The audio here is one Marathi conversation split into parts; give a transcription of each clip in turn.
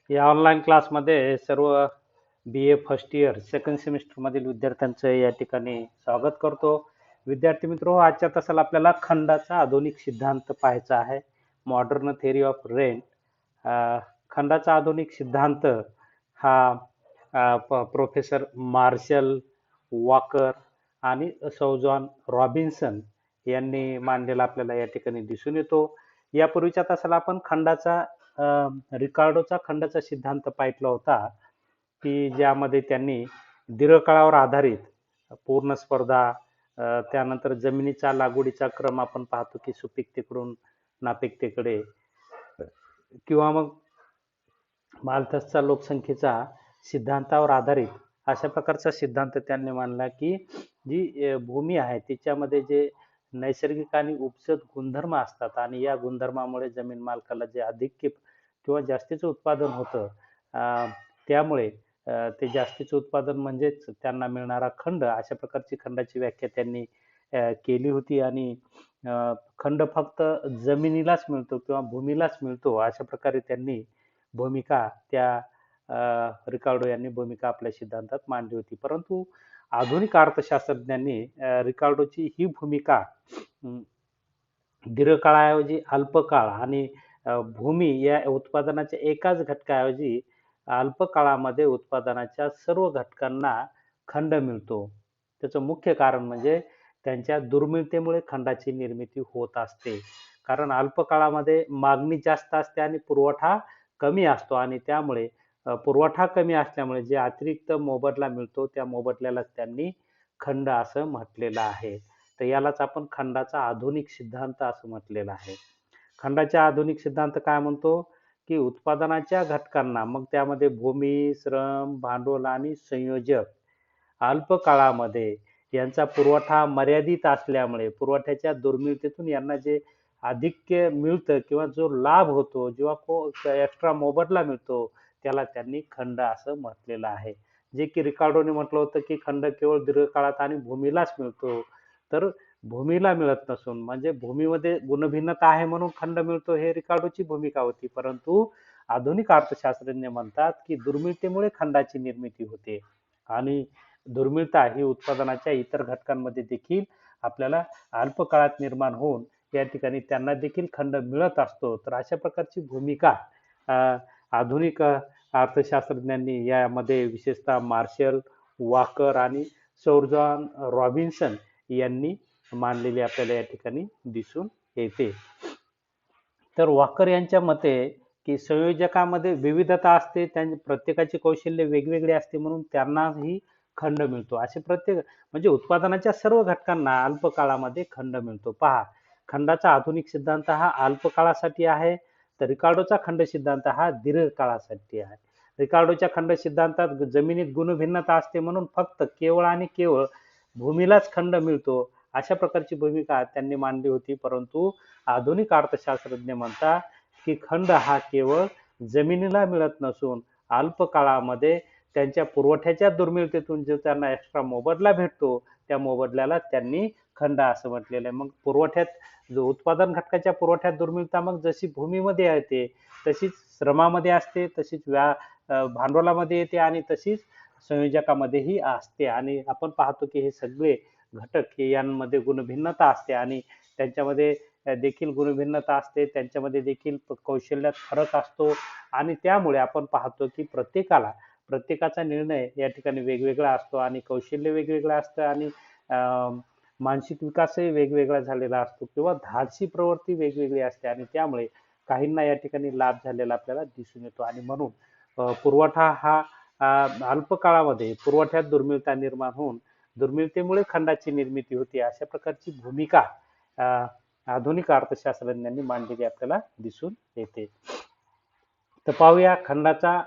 या ऑनलाईन क्लासमध्ये सर्व BA फर्स्ट इयर सेकंड सेमिस्टरमधील विद्यार्थ्यांचं या ठिकाणी स्वागत करतो. विद्यार्थी मित्र, आजच्या तासाला आपल्याला खंडाचा आधुनिक सिद्धांत पाहायचा आहे. Modern theory of rent. खंडाचा आधुनिक सिद्धांत हा प्रोफेसर मार्शल वॉकर आणि सौ जॉन रॉबिन्सन यांनी मांडलेला आपल्याला या ठिकाणी दिसून येतो. यापूर्वीच्या तासाला आपण रिकार्डोचा खंडाचा सिद्धांत पाहितला होता, की ज्यामध्ये त्यांनी दीर्घकाळावर आधारित पूर्ण स्पर्धा, त्यानंतर जमिनीचा लागवडीचा क्रम आपण पाहतो की सुपीकतेकडून नापिकतेकडे, किंवा मग मालथसचा लोकसंख्येचा सिद्धांतावर आधारित अशा प्रकारचा सिद्धांत त्यांनी मांडला की जी भूमी आहे तिच्यामध्ये जे नैसर्गिक आणि उपजत गुणधर्म असतात आणि या गुणधर्मामुळे जमीन मालकाला जे अधिक किंवा जास्तीचं उत्पादन होतं, त्यामुळे ते जास्तीचं उत्पादन म्हणजेच त्यांना मिळणारा खंड, अशा प्रकारची खंडाची व्याख्या त्यांनी केली होती. आणि खंड फक्त जमिनीलाच मिळतो किंवा भूमीलाच मिळतो अशा प्रकारे त्यांनी भूमिका रिकार्डो यांनी भूमिका आपल्या सिद्धांतात मांडली होती. परंतु आधुनिक अर्थशास्त्रज्ञांनी रिकार्डोची ही भूमिका दीर्घकाळाऐवजी अल्पकाळ आणि भूमी या उत्पादनाच्या एकाच घटकाऐवजी अल्पकाळामध्ये उत्पादनाच्या सर्व घटकांना खंड मिळतो. त्याचं मुख्य कारण म्हणजे त्यांच्या दुर्मिळतेमुळे खंडाची निर्मिती होत असते. कारण अल्पकाळामध्ये मागणी जास्त असते आणि पुरवठा कमी असतो, आणि त्यामुळे पुरवठा कमी असल्यामुळे जे अतिरिक्त मोबदला मिळतो त्या मोबदल्याला त्यांनी खंड असं म्हटलेलं आहे. तर यालाच आपण खंडाचा आधुनिक सिद्धांत असं म्हटलेलं आहे. खंडाचा आधुनिक सिद्धांत काय म्हणतो की उत्पादनाच्या घटकांना, मग त्यामध्ये भूमी, श्रम, भांडवल आणि संयोजक, अल्पकाळामध्ये यांचा पुरवठा मर्यादित असल्यामुळे पुरवठ्याच्या दुर्मिळतेतून यांना जे आधिक्य मिळतं किंवा जो लाभ होतो, जेव्हा एक्स्ट्रा मोबदला मिळतो, त्याला त्यांनी खंड असं म्हटलेलं आहे. जे की रिकार्डोने म्हटलं होतं की खंड केवळ दीर्घकाळात आणि भूमीलाच मिळतो. तर भूमीला मिळत नसून, म्हणजे भूमीमध्ये गुणभिन्नता आहे म्हणून खंड मिळतो, हे रिकार्डोची भूमिका होती. परंतु आधुनिक अर्थशास्त्रज्ञ म्हणतात की दुर्मिळतेमुळे खंडाची निर्मिती होते आणि दुर्मिळता ही उत्पादनाच्या इतर घटकांमध्ये देखील आपल्याला अल्प काळात निर्माण होऊन या ठिकाणी त्यांना देखील खंड मिळत असतो. तर अशा प्रकारची भूमिका आधुनिक अर्थशास्त्रज्ञांनी यामध्ये विशेषतः मार्शल वॉकर आणि सौर जॉन रॉबिन्सन यांनी मांडलेली आपल्याला या ठिकाणी दिसून येते. तर वॉकर यांच्या मते की संयोजकामध्ये विविधता असते, त्यांची प्रत्येकाची कौशल्य वेगवेगळे असते म्हणून त्यांनाही खंड मिळतो. असे प्रत्येक, म्हणजे उत्पादनाच्या सर्व घटकांना अल्पकाळामध्ये खंड मिळतो. पहा, खंडाचा आधुनिक सिद्धांत हा अल्पकाळासाठी आहे, तर रिकार्डोचा खंड सिद्धांत हा दीर्घकाळासाठी आहे. रिकार्डोच्या खंड सिद्धांतात जमिनीत गुणभिन्नता असते म्हणून फक्त केवळ आणि केवळ भूमीलाच खंड मिळतो, अशा प्रकारची भूमिका त्यांनी मांडली होती. परंतु आधुनिक अर्थशास्त्रज्ञ म्हणतात की खंड हा केवळ जमिनीला मिळत नसून अल्पकाळामध्ये त्यांच्या पुरवठ्याच्या दुर्मिळतेतून जो त्यांना एक्स्ट्रा मोबदला भेटतो, त्या मोबदल्याला त्यांनी खंड असं म्हटलेलं आहे. मग पुरवठ्यात जो उत्पादन घटकाच्या पुरवठ्यात दुर्मिळता मग जशी भूमीमध्ये येते, तशीच श्रमामध्ये असते, तशीच भांडवलामध्ये येते आणि तशीच संयोजकामध्येही असते. आणि आपण पाहतो की हे सगळे घटक हे यांमध्ये गुणभिन्नता असते आणि त्यांच्यामध्ये देखील गुणभिन्नता असते, त्यांच्यामध्ये देखील कौशल्यात फरक असतो. आणि त्यामुळे आपण पाहतो की प्रत्येकाचा निर्णय या ठिकाणी वेगवेगळा असतो आणि कौशल्य वेगवेगळं असतं आणि मानसिक विकासही वेगवेगळा झालेला असतो किंवा धाडसी प्रवृत्ती वेगवेगळी असते, आणि त्यामुळे काहींना या ठिकाणी लाभ झालेला आपल्याला दिसून येतो. आणि म्हणून पुरवठा हा अल्पकाळामध्ये पुरवठ्यात दुर्मिळता निर्माण होऊन दुर्मिळतेमुळे खंडाची निर्मिती होते, अशा प्रकारची भूमिका आधुनिक अर्थशास्त्रज्ञांनी मांडलेली आपल्याला दिसून येते. तर पाहूया खंडाचा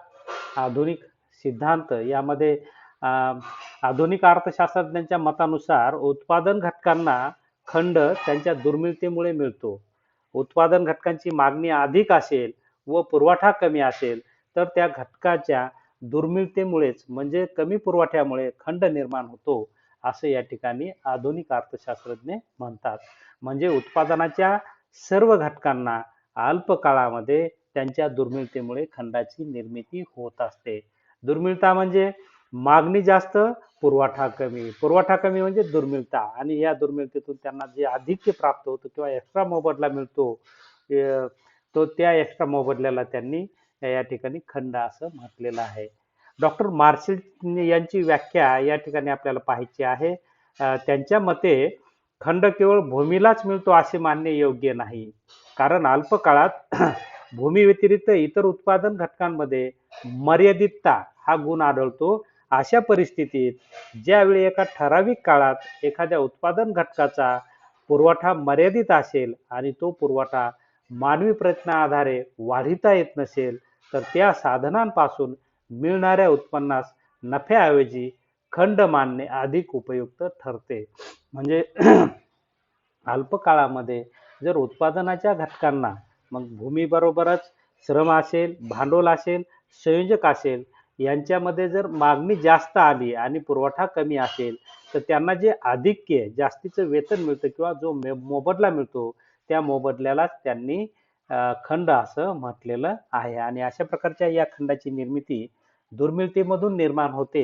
आधुनिक सिद्धांत. यामध्ये आधुनिक अर्थशास्त्रज्ञांच्या मतानुसार उत्पादन घटकांना खंड त्यांच्या दुर्मिळतेमुळे मिळतो. उत्पादन घटकांची मागणी अधिक असेल व पुरवठा कमी असेल तर त्या घटकाच्या दुर्मिळतेमुळेच, म्हणजे कमी पुरवठ्यामुळे खंड निर्माण होतो, असं या ठिकाणी आधुनिक अर्थशास्त्रज्ञ म्हणतात. म्हणजे उत्पादनाच्या सर्व घटकांना अल्प काळामध्ये त्यांच्या दुर्मिळतेमुळे खंडाची निर्मिती होत असते. दुर्मिळता म्हणजे मागणी जास्त, पुरवठा कमी. पुरवठा कमी म्हणजे दुर्मिळता, आणि या दुर्मिळतेतून त्यांना जे आधिक्य प्राप्त होतं किंवा एक्स्ट्रा मोबदला मिळतो, तो त्या एक्स्ट्रा मोबदल्याला त्यांनी या ठिकाणी खंड असं म्हटलेलं आहे. डॉक्टर मार्शल यांची व्याख्या या ठिकाणी आपल्याला पाहायची आहे. त्यांच्या मते खंड केवळ भूमीलाच मिळतो असे मानणे योग्य नाही. कारण अल्प काळात भूमी व्यतिरिक्त इतर उत्पादन घटकांमध्ये मर्यादितता हा गुण आढळतो. अशा परिस्थितीत ज्यावेळी एका ठराविक काळात एखाद्या उत्पादन घटकाचा पुरवठा मर्यादित असेल आणि तो पुरवठा मानवी प्रयत्नाआधारे वाढविता येत नसेल, तर त्या साधनांपासून मिळणाऱ्या उत्पन्नास नफ्याऐवजी खंड मानणे अधिक उपयुक्त ठरते. म्हणजे अल्प काळामध्ये जर उत्पादनाच्या घटकांना, मग भूमीबरोबरच श्रम असेल, भांडवल असेल, संयोजक असेल, यांच्यामध्ये जर मागणी जास्त आली आणि पुरवठा कमी असेल, तर त्यांना जे आधिक्य जास्तीचं वेतन मिळतं किंवा जो मोबदला मिळतो, त्या मोबदल्यालाच त्यांनी खंड असं म्हटलेलं आहे. आणि अशा प्रकारच्या या खंडाची निर्मिती दुर्मिळतेमधून निर्माण होते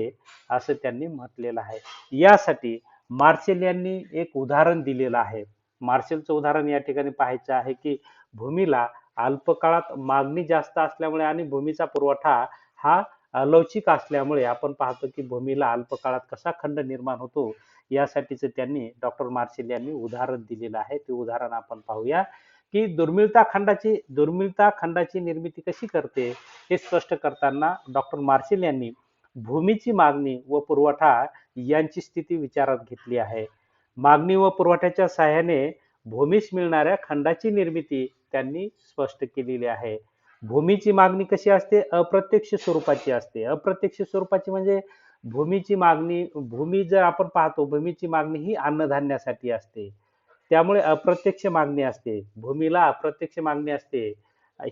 असं त्यांनी म्हटलेलं आहे. यासाठी मार्शल यांनी एक उदाहरण दिलेलं आहे. मार्शलचं उदाहरण या ठिकाणी पाहायचं आहे की भूमीला अल्प काळात मागणी जास्त असल्यामुळे आणि भूमीचा पुरवठा हा लवचिक असल्यामुळे आपण पाहतो की भूमीला अल्प काळात कसा खंड निर्माण होतो, यासाठीच त्यांनी डॉक्टर मार्शल यांनी उदाहरण दिलेलं आहे. ते उदाहरण आपण पाहूया की दुर्मिळता खंडाची निर्मिती कशी करते, हे स्पष्ट करताना डॉक्टर मार्शल यांनी भूमीची मागणी व पुरवठा यांची स्थिती विचारात घेतली आहे. मागणी व पुरवठ्याच्या सहाय्याने भूमीस मिळणाऱ्या खंडाची निर्मिती त्यांनी स्पष्ट केलेली आहे. भूमीची मागणी कशी असते? अप्रत्यक्ष स्वरूपाची असते. अप्रत्यक्ष स्वरूपाची म्हणजे भूमी जर आपण पाहतो, भूमीची मागणी ही अन्नधान्यासाठी असते. त्यामुळे अप्रत्यक्ष मागणी असते. भूमीला अप्रत्यक्ष मागणी असते.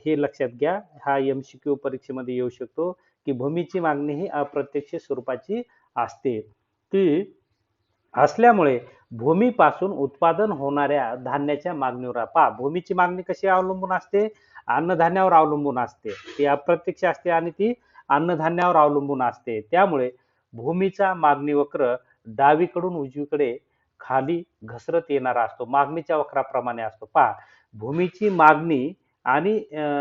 हे लक्षात घ्या. हा MCQ परीक्षेमध्ये येऊ शकतो की भूमीची मागणी ही अप्रत्यक्ष स्वरूपाची असते. ती असल्यामुळे भूमीपासून उत्पादन होणाऱ्या धान्याच्या मागणीवर पहा, भूमीची मागणी कशी अवलंबून असते? अन्नधान्यावर अवलंबून असते. ती अप्रत्यक्ष असते आणि ती अन्नधान्यावर अवलंबून असते. त्यामुळे भूमीचा मागणी वक्र डावीकडून उजवीकडे खाली घसरत येणारा असतो. मागणीच्या वक्राप्रमाणे असतो. पहा, भूमीची मागणी आणि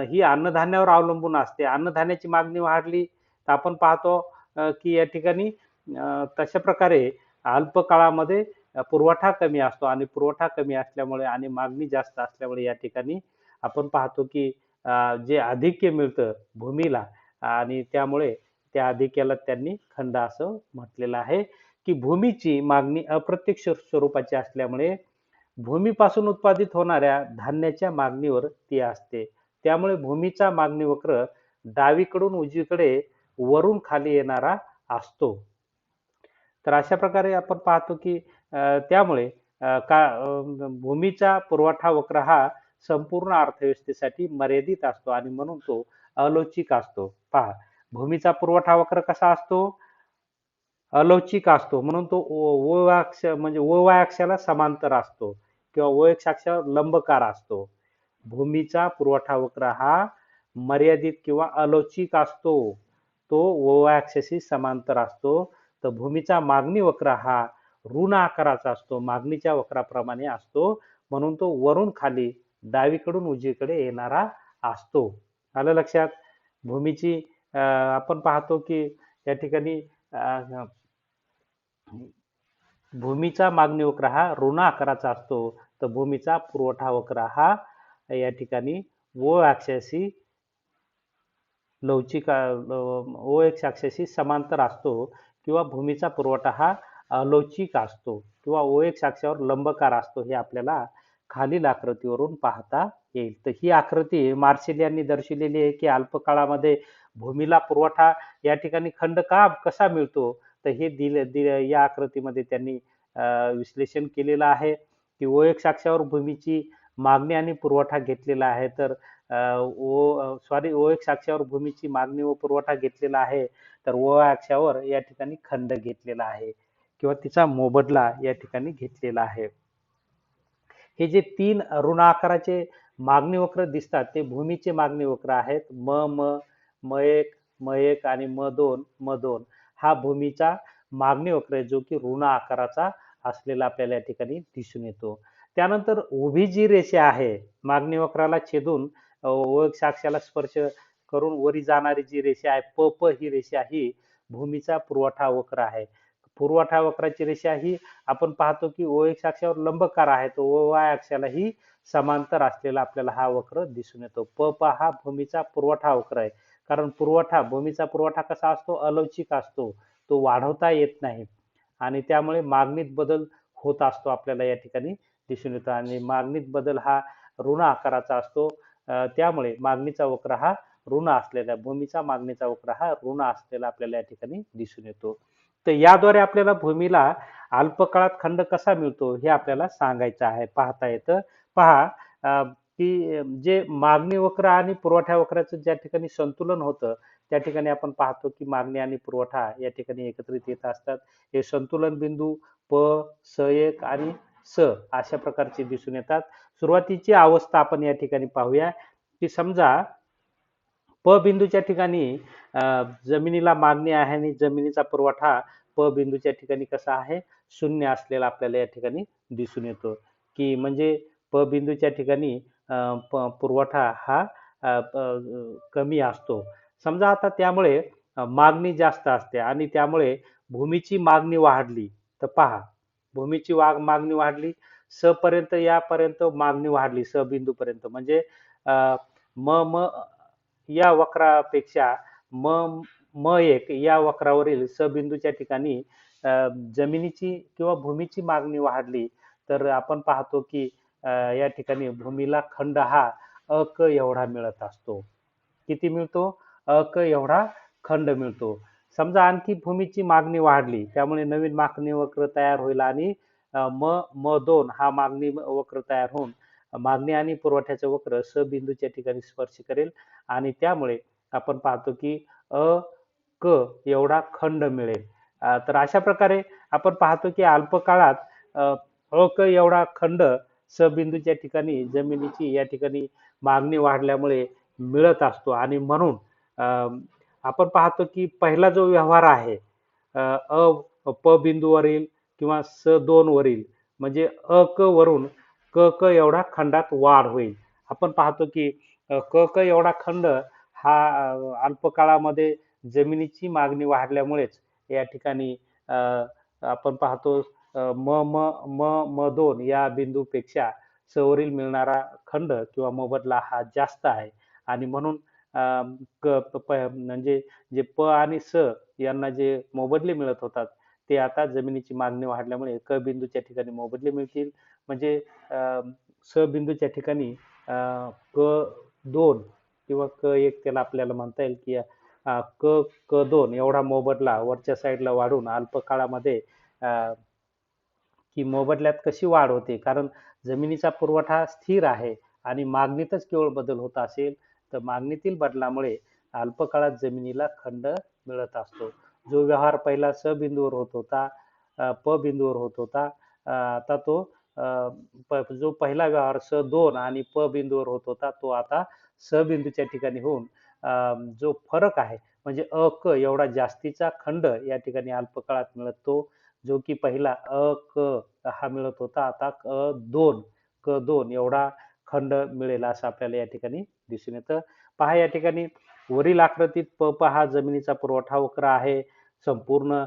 ही अन्नधान्यावर अवलंबून असते. अन्नधान्याची मागणी वाढली तर आपण पाहतो की या ठिकाणी तशा प्रकारे अल्प काळामध्ये पुरवठा कमी असतो आणि पुरवठा कमी असल्यामुळे आणि मागणी जास्त असल्यामुळे या ठिकाणी आपण पाहतो की जे आधिक्य मिळतं भूमीला, आणि त्यामुळे त्या आधिक्याला त्यांनी खंड असं म्हटलेलं आहे. की भूमीची मागणी अप्रत्यक्ष स्वरूपाची असल्यामुळे भूमीपासून उत्पादित होणाऱ्या धान्याच्या मागणीवर ती असते. त्यामुळे भूमीचा मागणी वक्र डावीकडून उजवीकडे वरून खाली येणारा असतो. तर अशा प्रकारे आपण पाहतो की त्यामुळे भूमीचा पुरवठा वक्र हा संपूर्ण अर्थव्यवस्थेसाठी मर्यादित असतो आणि म्हणून तो अलौकिक असतो. पहा, भूमीचा पुरवठा वक्र कसा असतो? अलौकिक असतो, म्हणून तो OY अक्षाला समांतर असतो किंवा OX अक्षावर लंबकार असतो. भूमीचा पुरवठा वक्र हा मर्यादित किंवा अलौकिक असतो. तो OY अक्षाशी समांतर असतो. तर भूमीचा मागणी वक्र हा ऋण आकाराचा असतो, मागणीच्या वक्राप्रमाणे असतो, म्हणून तो वरून खाली डावीकडून उजवीकडे येणारा असतो. आलं लक्षात? भूमीची आपण पाहतो की या ठिकाणी भूमीचा मागणी वक्र हा ऋण आकाराचा असतो, तर भूमीचा पुरवठा वक्र हा या ठिकाणी OX अक्षाशी समांतर असतो किंवा भूमीचा पुरवठा हा अलौकिक असतो किंवा OX अक्षावर लंबकार असतो. हे आपल्याला खालील आकृतीवरून पाहता येईल. तर ही आकृती मार्शल यांनी दर्शवलेली आहे की अल्प काळामध्ये भूमीला पुरवठा या ठिकाणी खंड कसा मिळतो, तर हे या आकृतीमध्ये त्यांनी विश्लेषण केलेलं आहे की OX अक्षावर भूमीची मागणी आणि पुरवठा घेतलेला आहे, तर OX अक्षावर भूमीची मागणी व पुरवठा घेतलेला आहे, तर OY अक्षावर या ठिकाणी खंड घेतलेला आहे किंवा तिचा मोबदला या ठिकाणी घेतलेला आहे. हे जे 3 ऋण आकाराचे मागणी वक्र दिसतात ते भूमीचे मागणी वक्र आहेत. म1 म1 आणि म2 हा भूमीचा मागणी वक्र आहे, जो की ऋण आकाराचा असलेला आपल्याला या ठिकाणी दिसून येतो. त्यानंतर उभी जी रेषा आहे मागणी वक्राला छेदून OX अक्षाला स्पर्श करून वरी जाणारी जी रेषा आहे प ही रेषा ही भूमीचा पुरवठा वक्र आहे. पुरवठा वक्राची रेषा ही आपण पाहतो की OX अक्षावर लंबकार आहे, तो OY अक्षालाही समांतर असलेला आपल्याला हा वक्र दिसून येतो. हा भूमीचा पुरवठा वक्र आहे. कारण भूमीचा पुरवठा कसा असतो? अलवचिक असतो. तो वाढवता येत नाही आणि त्यामुळे मागणीत बदल होत असतो आपल्याला या ठिकाणी दिसून येतो आणि मागणीत बदल हा ऋण आकाराचा असतो. त्यामुळे मागणीचा वक्र हा भूमीचा मागणीचा वक्र हा ऋण असलेला आपल्याला या ठिकाणी दिसून येतो. तर याद्वारे आपल्याला भूमीला अल्पकाळात खंड कसा मिळतो हे आपल्याला सांगायचं आहे, पाहता येतं. पहा की जे मागणी वक्र आणि पुरवठा वक्राचं ज्या ठिकाणी संतुलन होतं, त्या ठिकाणी आपण पाहतो की मागणी आणि पुरवठा या ठिकाणी एकत्रित येत असतात. हे संतुलन बिंदू प, स1 आणि स अशा प्रकारचे दिसून येतात. सुरुवातीची अवस्था आपण या ठिकाणी पाहूया की समजा प बिंदूच्या ठिकाणी जमिनीला मागणी आहे आणि जमिनीचा पुरवठा प बिंदूच्या ठिकाणी कसा आहे? शून्य असलेला आपल्याला या ठिकाणी दिसून येतो, की म्हणजे प बिंदूच्या ठिकाणी पुरवठा हा कमी असतो. समजा आता त्यामुळे मागणी जास्त असते आणि त्यामुळे भूमीची मागणी वाढली. तर पहा, मागणी वाढली, स पर्यंत यापर्यंत मागणी वाढली, स बिंदूपर्यंत म्हणजे म या वक्रापेक्षा म म1 या वक्रावरील स बिंदूच्या ठिकाणी जमिनीची किंवा भूमीची मागणी वाढली, तर आपण पाहतो की या ठिकाणी भूमीला खंड हा अ एवढा मिळत असतो. किती मिळतो? एवढा खंड मिळतो. समजा आणखी भूमीची मागणी वाढली, त्यामुळे नवीन मागणी वक्र तयार होईल आणि म2 हा मागणी वक्र तयार होऊन मागणी आणि पुरवठ्याचे वक्र स बिंदूच्या ठिकाणी स्पर्श करेल आणि त्यामुळे आपण पाहतो की अ क एवढा खंड मिळेल. तर अशा प्रकारे आपण पाहतो की अल्पकाळात एवढा खंड स बिंदूच्या ठिकाणी जमिनीची या ठिकाणी मागणी वाढल्यामुळे मिळत असतो आणि म्हणून आपण पाहतो की पहिला जो व्यवहार आहे प बिंदूवरील किंवा स2 वरील म्हणजे वरून क एवढा खंडात वाढ होईल. आपण पाहतो की एवढा खंड हा अल्पकाळामध्ये जमिनीची मागणी वाढल्यामुळेच या ठिकाणी आपण पाहतो म2 या बिंदूपेक्षा सवरील मिळणारा खंड किंवा मोबदला हा जास्त आहे आणि म्हणून म्हणजे जे प आणि स यांना जे मोबदले मिळत होतात ते आता जमिनीची मागणी वाढल्यामुळे क बिंदूच्या ठिकाणी मोबदले मिळतील. म्हणजे स बिंदूच्या ठिकाणी क2 किंवा क1 त्याला आपल्याला म्हणता येईल की क2 एवढा मोबदला वरच्या साईडला वाढून अल्पकाळामध्ये की मोबदल्यात कशी वाढ होते? कारण जमिनीचा पुरवठा स्थिर आहे आणि मागणीतच केवळ बदल होत असेल, तर मागणीतील बदलामुळे अल्पकाळात जमिनीला खंड मिळत असतो. जो व्यवहार पहिला स बिंदूवर होत होता, प बिंदूवर होत होता, आता तो जो पहिला व्यवहार स2 आणि प बिंदूवर होत होता, तो आता स बिंदूच्या ठिकाणी होऊन जो फरक आहे म्हणजे एवढा जास्तीचा खंड या ठिकाणी अल्पकाळात मिळतो. जो की पहिला हा मिळत होता, आता क2 एवढा खंड मिळेल असं आपल्याला या ठिकाणी दिसून येतं. पहा या ठिकाणी वरील आकृतीत हा जमिनीचा पुरवठा वक्र आहे. संपूर्ण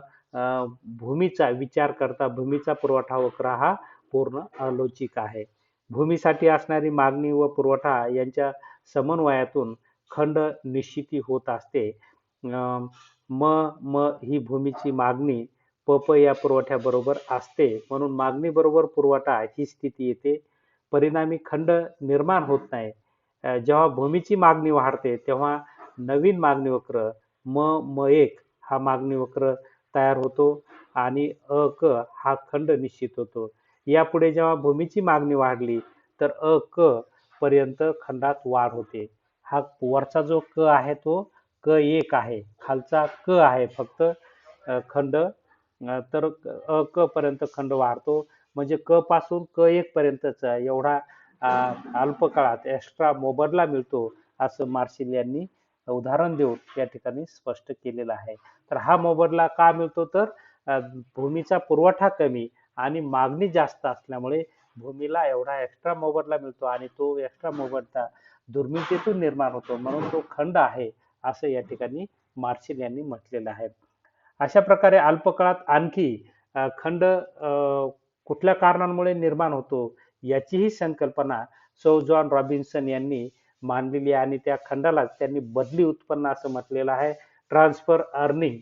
भूमीचा विचार करता भूमीचा पुरवठा वक्र हा पूर्ण अलोचिक आहे. भूमीसाठी असणारी मागणी व पुरवठा यांच्या समन्वयातून खंड निश्चिती होत असते. ही भूमीची मागणी या पुरवठ्याबरोबर असते, म्हणून मागणी बरोबर पुरवठा ही स्थिती येते. परिणामी खंड निर्माण होत नाही. जेव्हा भूमीची मागणी वाढते तेव्हा नवीन मागणी वक्र म1 हा मागणी वक्र तयार होतो आणि हा खंड निश्चित होतो. यापुढे जेव्हा भूमीची मागणी वाढली तर पर्यंत खंडात वाढ होते. हा वरचा जो आहे तो क1 आहे, खालचा आहे फक्त खंड तर क पर्यंत खंड वाढतो. म्हणजे क पासून क1 पर्यंतचा एवढा अल्प काळात एक्स्ट्रा मोबदला मिळतो असं मार्शल यांनी उदाहरण देऊन या ठिकाणी स्पष्ट केलेलं आहे. तर हा मोबदला का मिळतो तर अ, भूमीचा पुरवठा कमी आणि मागणी जास्त असल्यामुळे भूमीला एवढा एक्स्ट्रा मोबदला मिळतो आणि तो एक्स्ट्रा मोबदला दुर्मिळतेतून निर्माण होतो म्हणून तो खंड आहे असं या ठिकाणी मार्शल यांनी म्हटलेलं आहे. अशा प्रकारे अल्पकाळात आणखी खंड कुठल्या कारणांमुळे निर्माण होतो याचीही संकल्पना सौ जॉन रॉबिन्सन यांनी मांडलेली आहे आणि त्या खंडाला त्यांनी बदली उत्पन्न असं म्हटलेलं आहे. ट्रान्सफर अर्निंग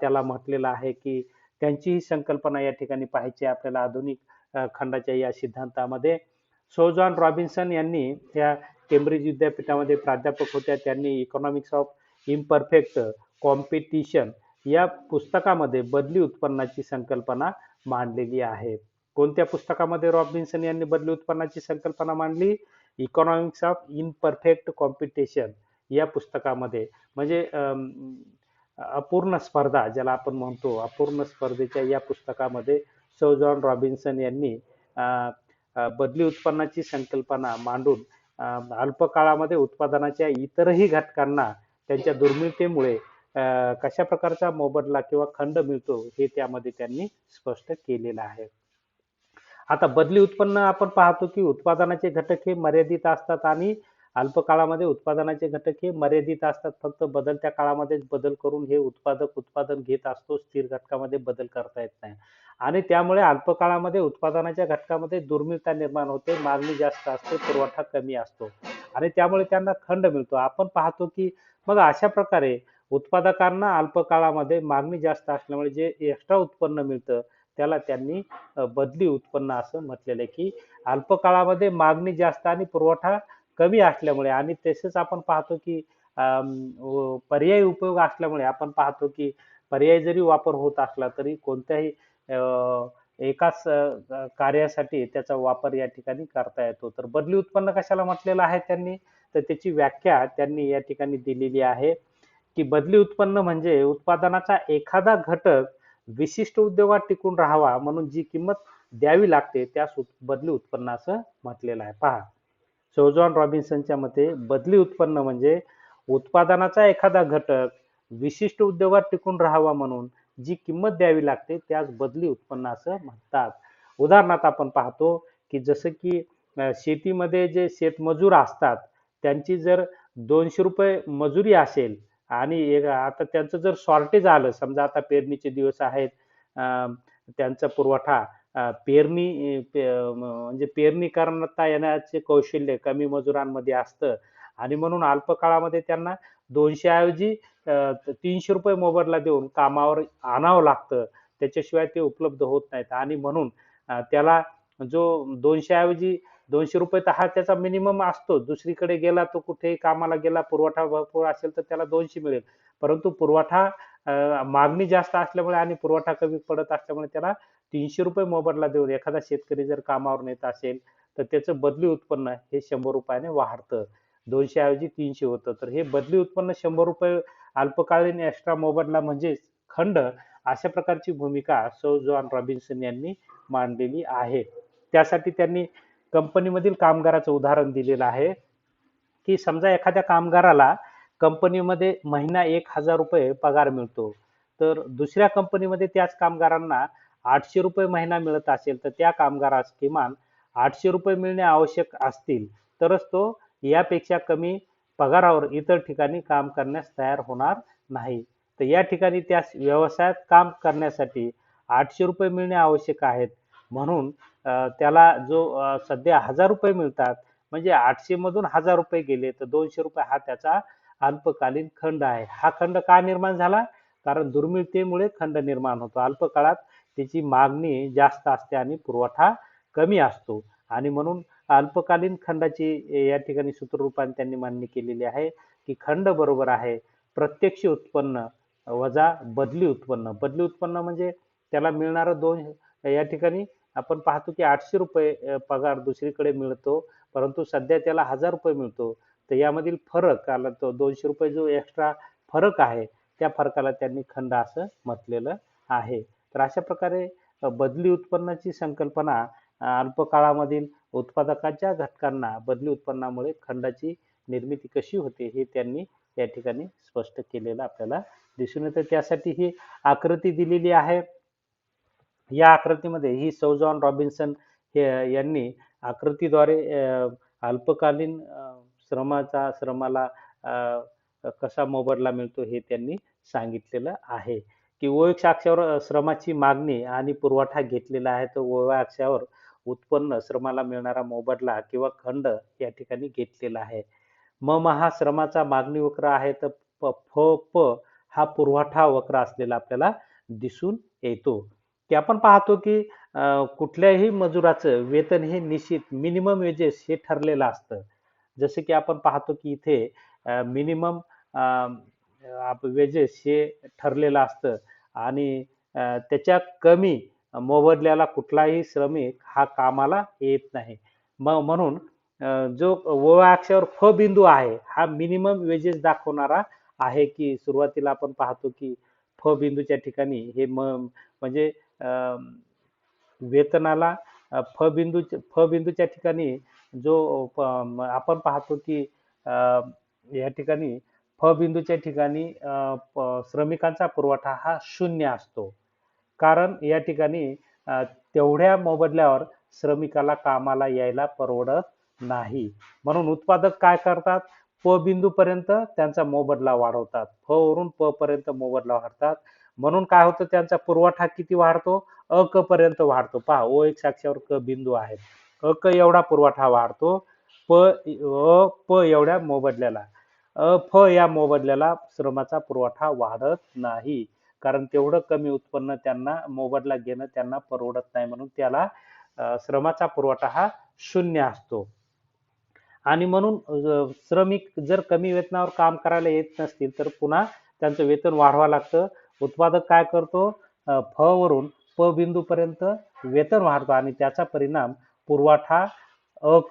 त्याला म्हटलेलं आहे की त्यांची ही संकल्पना या ठिकाणी पाहायची आहे आपल्याला आधुनिक खंडाच्या या सिद्धांतामध्ये. सौ जॉन रॉबिन्सन यांनी त्या केम्ब्रिज विद्यापीठामध्ये प्राध्यापक होत्या. त्यांनी इकॉनॉमिक्स ऑफ इम्परफेक्ट कॉम्पिटिशन या पुस्तकामध्ये बदली उत्पन्नाची संकल्पना मांडलेली आहे. कोणत्या पुस्तकामध्ये रॉबिन्सन यांनी बदली उत्पन्नाची संकल्पना मांडली? इकॉनॉमिक्स ऑफ इम्परफेक्ट कॉम्पिटिशन या पुस्तकामध्ये. म्हणजे अपूर्ण स्पर्धा ज्याला आपण म्हणतो, अपूर्ण स्पर्धेच्या या पुस्तकामध्ये सौ जॉन रॉबिन्सन यांनी बदली उत्पन्नाची संकल्पना मांडून अल्प काळामध्ये उत्पादनाच्या इतरही घटकांना त्यांच्या दुर्मिळतेमुळे कशा प्रकारचा मोबदला किंवा खंड मिळतो हे त्यामध्ये त्यांनी स्पष्ट केलेलं आहे. आता बदली उत्पन्न आपण पाहतो की उत्पादनाचे घटक हे मर्यादित असतात आणि अल्प काळामध्ये उत्पादनाचे घटक हे मर्यादित असतात. फक्त बदलत्या काळामध्येच बदल करून हे उत्पादक उत्पादन घेत असतो. स्थिर घटकामध्ये बदल करता येत नाही आणि त्यामुळे अल्प काळामध्ये उत्पादनाच्या घटकामध्ये दुर्मिळता निर्माण होते. मागणी जास्त असते, पुरवठा कमी असतो आणि त्यामुळे त्यांना खंड मिळतो. आपण पाहतो की मग अशा प्रकारे उत्पादकांना अल्प काळामध्ये मागणी जास्त असल्यामुळे जे एक्स्ट्रा उत्पन्न मिळतं त्याला त्यांनी बदली उत्पन्न असं म्हटलेलं आहे की अल्प काळामध्ये मागणी जास्त आणि पुरवठा कमी असल्यामुळे आणि तसेच आपण पाहतो की पर्यायी उपयोग असल्यामुळे आपण पाहतो की पर्याय जरी वापर होत असला तरी कोणत्याही एकाच कार्यासाठी त्याचा वापर या ठिकाणी करता येतो. तर बदली उत्पन्न कशाला म्हटलेलं आहे त्यांनी? तर त्याची व्याख्या त्यांनी या ठिकाणी दिलेली आहे की बदली उत्पन्न म्हणजे उत्पादनाचा एखादा घटक विशिष्ट उद्योगात टिकून राहावा म्हणून जी किंमत द्यावी लागते त्यास बदली उत्पन्न असं म्हटलेलं आहे. पहा, सौ जॉन रॉबिन्सनच्या मते बदली उत्पन्न म्हणजे उत्पादनाचा एखादा घटक विशिष्ट उद्योगात टिकून राहावा म्हणून जी किंमत द्यावी लागते त्यास बदली उत्पन्न असं म्हणतात. उदाहरणार्थ आपण पाहतो की जसं की शेतीमध्ये जे शेतमजूर असतात त्यांची जर ₹200 मजुरी असेल आणि आता त्यांचं जर शॉर्टेज आलं समजा आता पेरणीचे दिवस आहेत त्यांचा पुरवठा म्हणजे पेरणी करता येण्याचे कौशल्य कमी मजुरांमध्ये असतं आणि म्हणून अल्प काळामध्ये त्यांना 200 ऐवजी ₹300 मोबदला देऊन कामावर आणावं लागतं. त्याच्याशिवाय ते उपलब्ध होत नाहीत आणि म्हणून त्याला जो 200 ऐवजी ₹200 तर हा त्याचा मिनिमम असतो. दुसरीकडे गेला तो कुठेही कामाला गेला, पुरवठा भरपूर असेल तर त्याला 200 मिळेल. परंतु मागणी जास्त असल्यामुळे आणि पुरवठा कमी पडत असल्यामुळे त्याला ₹300 मोबदला देऊन एखादा शेतकरी जर कामावर नेत असेल तर त्याचं बदली उत्पन्न हे ₹100 ने वाढतं. 200 ऐवजी 300 होतं. तर हे बदली उत्पन्न ₹100 अल्पकालीन एक्स्ट्रा मोबदला म्हणजेच खंड अशा प्रकारची भूमिका सौ जॉन रॉबिन्सन यांनी मांडलेली आहे. त्यासाठी त्यांनी कंपनीमधील कामगाराचं उदाहरण दिलेलं आहे, की समजा एखाद्या कामगाराला कंपनीमध्ये महिना ₹1000 पगार मिळतो. तर दुसऱ्या कंपनीमध्ये त्याच कामगारांना ₹800 महिना मिळत असेल, तर त्या कामगारास किमान ₹800 मिळणे आवश्यक असतील, तरच तो यापेक्षा कमी पगारावर इतर ठिकाणी काम करण्यास तयार होणार नाही. तर या ठिकाणी त्यास व्यवसायात काम करण्यासाठी ₹800 मिळणे आवश्यक आहेत. म्हणून त्याला जो सध्या ₹1000 मिळतात, म्हणजे 800 मधून ₹1000 गेले, तर ₹200 हा त्याचा अल्पकालीन खंड आहे. हा खंड का निर्माण झाला? कारण दुर्मिळतेमुळे खंड निर्माण होतो. अल्प काळात त्याची मागणी जास्त असते आणि पुरवठा कमी असतो आणि म्हणून अल्पकालीन खंडाची या ठिकाणी सूत्ररूपाने त्यांनी मांडणी केलेली आहे, की खंड बरोबर आहे प्रत्यक्ष उत्पन्न वजा बदली उत्पन्न. बदली उत्पन्न म्हणजे त्याला मिळणारं या ठिकाणी आपण पाहतो की ₹800 पगार दुसरीकडे मिळतो, परंतु सध्या त्याला ₹1000 मिळतो. तर यामधील फरक आला तो ₹200 जो एक्स्ट्रा फरक आहे, त्या फरकाला त्यांनी खंड असं म्हटलेलं आहे. तर अशा प्रकारे बदली उत्पन्नाची संकल्पना अल्प काळामधील उत्पादकाच्या घटकांना बदली उत्पन्नामुळे खंडाची निर्मिती कशी होते हे त्यांनी या ठिकाणी स्पष्ट केलेलं आपल्याला दिसून येतं. त्यासाठी ही आकृती दिलेली आहे. या आकृतीमध्ये ही सौ जॉन रॉबिन्सन यांनी आकृतीद्वारे अल्पकालीन श्रमाला कसा मोबदला मिळतो हे त्यांनी सांगितलेलं आहे. की OX अक्षावर श्रमाची मागणी आणि पुरवठा घेतलेला आहे, तर OY अक्षावर उत्पन्न श्रमाला मिळणारा मोबदला किंवा खंड या ठिकाणी घेतलेला आहे. हा श्रमाचा मागणी वक्र आहे, तर प हा पुरवठा वक्र असलेला आपल्याला दिसून येतो. की आपण पाहतो की कुठल्याही मजुराचं वेतन हे निश्चित मिनिमम वेजेस हे ठरलेलं असतं. जसे की आपण पाहतो की इथे मिनिमम वेजेस हे ठरलेलं असतं आणि त्याच्या कमी मोबदल्याला कुठलाही श्रमिक हा कामाला येत नाही. म्हणून जो ओळा अक्षावर फ बिंदू आहे हा मिनिमम वेजेस दाखवणारा आहे. की सुरुवातीला आपण पाहतो की फ बिंदूच्या ठिकाणी हे म्हणजे वेतनाला फ बिंदूच्या ठिकाणी जो आपण पाहतो की या ठिकाणी फ बिंदूच्या ठिकाणी श्रमिकांचा पुरवठा हा 0 असतो. कारण या ठिकाणी तेवढ्या मोबदल्यावर श्रमिकाला कामाला यायला परवडत नाही. म्हणून उत्पादक काय करतात, प बिंदूपर्यंत त्यांचा मोबदला वाढवतात, फ वरून प पर्यंत मोबदला वाढतात. म्हणून काय होतं, त्यांचा पुरवठा किती वाढतो, क पर्यंत वाढतो. पहा OX अक्षावर क बिंदू आहे, क एवढा पुरवठा वाढतो, प एवढ्या मोबदल्याला, फ या मोबदल्याला श्रमाचा पुरवठा वाढत नाही. कारण तेवढं कमी उत्पन्न त्यांना मोबदला घेणं त्यांना परवडत नाही. म्हणून त्याला श्रमाचा पुरवठा हा 0 असतो. आणि म्हणून श्रमिक जर कमी वेतनावर काम करायला येत नसतील तर पुन्हा त्यांचं वेतन वाढवावं लागतं. उत्पादक काय करतो, फ वरून प बिंदूपर्यंत वेतन वाढतो आणि त्याचा परिणाम पुरवठा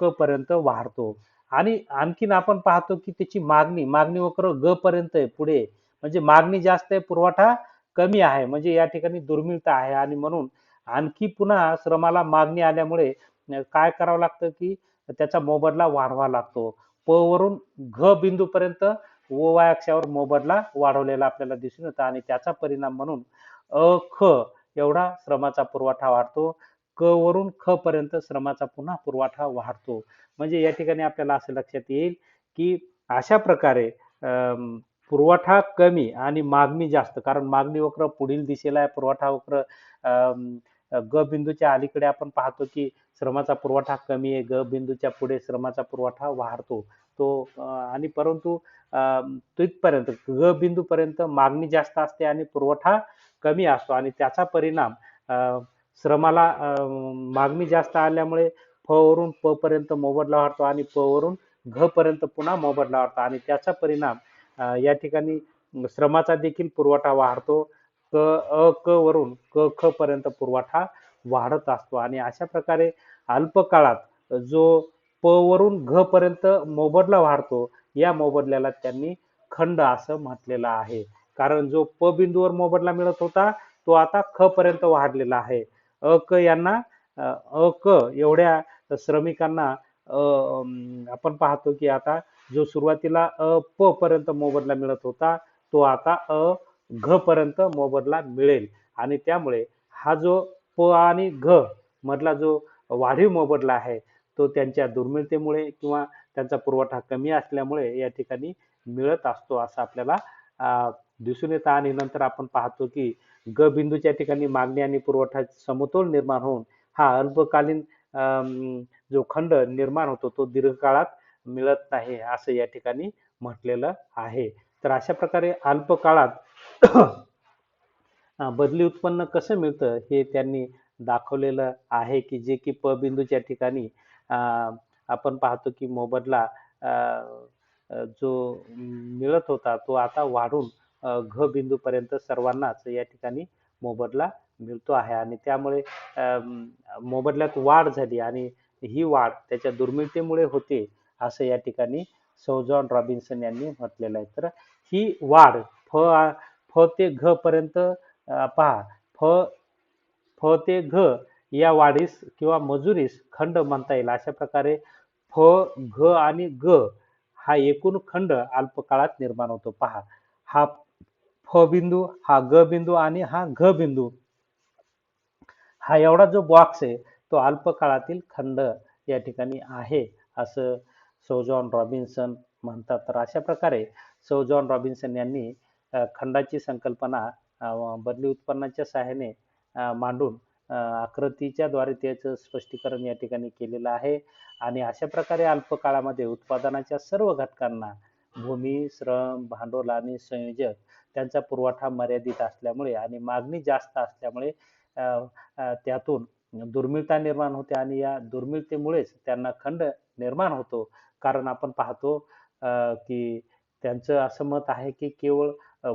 क पर्यंत वाढतो. आणि आणखीन आपण पाहतो की त्याची मागणी वक्र ग पर्यंत आहे पुढे, म्हणजे मागणी जास्त आहे, पुरवठा कमी आहे, म्हणजे या ठिकाणी दुर्मिळता आहे. आणि म्हणून आणखी पुन्हा श्रमाला मागणी आल्यामुळे काय करावं लागतं की त्याचा मोबदला वाढवावा लागतो. प वरून घ बिंदूपर्यंत OY अक्षावर मोबदला वाढवलेला आपल्याला दिसून येतो आणि त्याचा परिणाम म्हणून ख एवढा श्रमाचा पुरवठा वाढतो. क वरून ख पर्यंत श्रमाचा पुन्हा पुरवठा वाढतो. म्हणजे या ठिकाणी आपल्याला असं लक्षात येईल की अशा प्रकारे पुरवठा कमी आणि मागणी जास्त, कारण मागणी वक्र पुढील दिशेला आहे, पुरवठा वक्र ग बिंदूच्या अलीकडे आपण पाहतो की श्रमाचा पुरवठा कमी आहे, ग बिंदूच्या पुढे श्रमाचा पुरवठा वाढतो. तो आणि परंतु तिथपर्यंत ग बिंदूपर्यंत मागणी जास्त असते आणि पुरवठा कमी असतो आणि त्याचा परिणाम श्रमाला मागणी जास्त आल्यामुळे फ वरून प पर्यंत मोबदला वाढतो आणि प वरून घ पर्यंत पुन्हा मोबदला वाढतो आणि त्याचा परिणाम या ठिकाणी श्रमाचा देखील पुरवठा वाढतो. क वरून ख पर्यंत पुरवठा वाढत असतो आणि अशा प्रकारे अल्प काळात जो प वरून घ पर्यंत मोबदला वाढतो, या मोबदल्याला त्यांनी खंड असं म्हटलेलं आहे. कारण जो प बिंदूवर मोबदला मिळत होता तो आता ख पर्यंत वाढलेला आहे. क एवढ्या श्रमिकांना आपण पाहतो की आता जो सुरुवातीला प पर्यंत मोबदला मिळत होता तो आता घ पर्यंत मोबदला मिळेल आणि त्यामुळे हा जो प आणि घ मधला जो वाढीव मोबदला आहे तो त्यांच्या दुर्मिळतेमुळे किंवा त्यांचा पुरवठा कमी असल्यामुळे या ठिकाणी मिळत असतो असं आपल्याला दिसून येतं. आणि नंतर आपण पाहतो की ग बिंदूच्या ठिकाणी मागणी आणि पुरवठा समतोल निर्माण होऊन हा अल्पकालीन जो खंड निर्माण होतो तो दीर्घकाळात मिळत नाही असं या ठिकाणी म्हटलेलं आहे. तर अशा प्रकारे अल्प काळात बदली उत्पन्न कसं मिळतं हे त्यांनी दाखवलेलं आहे. की जे की प बिंदूच्या ठिकाणी आपण पाहतो की मोबदला जो मिळत होता तो आता वाढून घ बिंदूपर्यंत सर्वांनाच या ठिकाणी मोबदला मिळतो आहे आणि त्यामुळे मोबदल्यात वाढ झाली आणि ही वाढ त्याच्या दुर्मिळतेमुळे होते असं या ठिकाणी सौ जॉन रॉबिन्सन यांनी म्हटलेलं आहे. तर ही वाढ फ ते घ पर्यंत पहा, फ ते घ या वाढीस किंवा मजुरीस खंड म्हणता येईल. अशा प्रकारे फ, घ आणि ग हा एकूण खंड अल्पकाळात निर्माण होतो. पहा, हा फ बिंदू, हा ग बिंदू आणि हा घ बिंदू, हा एवढा जो बॉक्स आहे तो अल्पकाळातील खंड या ठिकाणी आहे, असं सौ जॉन रॉबिन्सन म्हणतात. तर अशा प्रकारे सौ जॉन रॉबिन्सन यांनी खंडाची संकल्पना बदली उत्पन्नाच्या सहाय्याने मांडून आकृतीच्या द्वारे त्याचं स्पष्टीकरण या ठिकाणी केलेलं आहे. आणि अशा प्रकारे अल्पकाळामध्ये उत्पादनाच्या सर्व घटकांना भूमी, श्रम, भांडवल आणि संयोजक त्यांचा पुरवठा मर्यादित असल्यामुळे आणि मागणी जास्त असल्यामुळे अ, त्यातून दुर्मिळता निर्माण होते आणि या दुर्मिळतेमुळेच त्यांना खंड निर्माण होतो. कारण आपण पाहतो की त्यांचं असं मत आहे की केवळ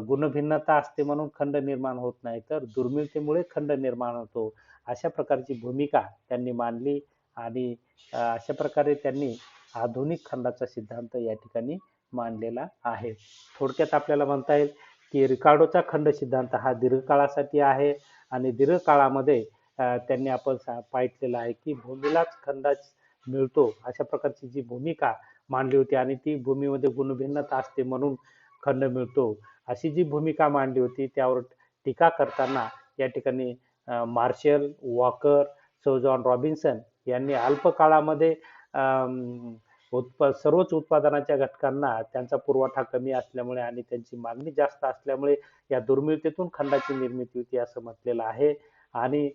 गुणभिन्नता असते म्हणून खंड निर्माण होत नाही, तर दुर्मिळतेमुळे खंड निर्माण होतो. अशा प्रकारची भूमिका त्यांनी मांडली आणि अशा प्रकारे त्यांनी आधुनिक खंडाचा सिद्धांत या ठिकाणी मांडलेला आहे. थोडक्यात आपल्याला म्हणता येईल की रिकार्डोचा खंड सिद्धांत हा दीर्घकाळासाठी आहे आणि दीर्घकाळामध्ये त्यांनी आपण पाहिलेलं आहे की भूमीलाच खंडाच मिळतो, अशा प्रकारची जी भूमिका मांडली होती आणि ती भूमीमध्ये गुणभिन्नता असते म्हणून खंड मिळतो, अशी जी भूमिका मांडली होती त्यावर टीका करताना या ठिकाणी मार्शल, वॉकर, सौ जॉन रॉबिन्सन यांनी अल्पकाळामध्ये सर्वच उत्पादनाच्या घटकांना त्यांचा पुरवठा कमी असल्यामुळे आणि त्यांची मागणी जास्त असल्यामुळे या दुर्मिळतेतून खंडाची निर्मिती होती असं म्हटलेलं आहे. आणि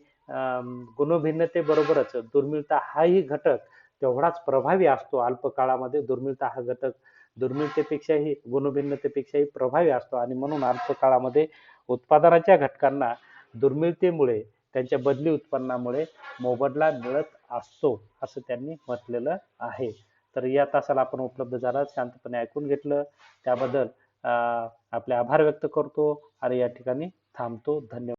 गुणभिन्नतेबरोबरच दुर्मिळता हाही घटक तेवढाच प्रभावी असतो. अल्पकाळामध्ये दुर्मिळता हा घटक दुर्मिळतेपेक्षाही गुणभिन्नतेपेक्षाही प्रभावी असतो आणि म्हणून अल्पकाळामध्ये उत्पादनाच्या घटकांना दुर्मिळतेमुळे त्यांच्या बदली उत्पन्नामुळे मोबदला मिळत असतो असं त्यांनी म्हटलेलं आहे. तर या तासाला आपण उपलब्ध झाला, शांतपणे ऐकून घेतलं त्याबद्दल आपले आभार व्यक्त करतो आणि या ठिकाणी थांबतो. धन्यवाद.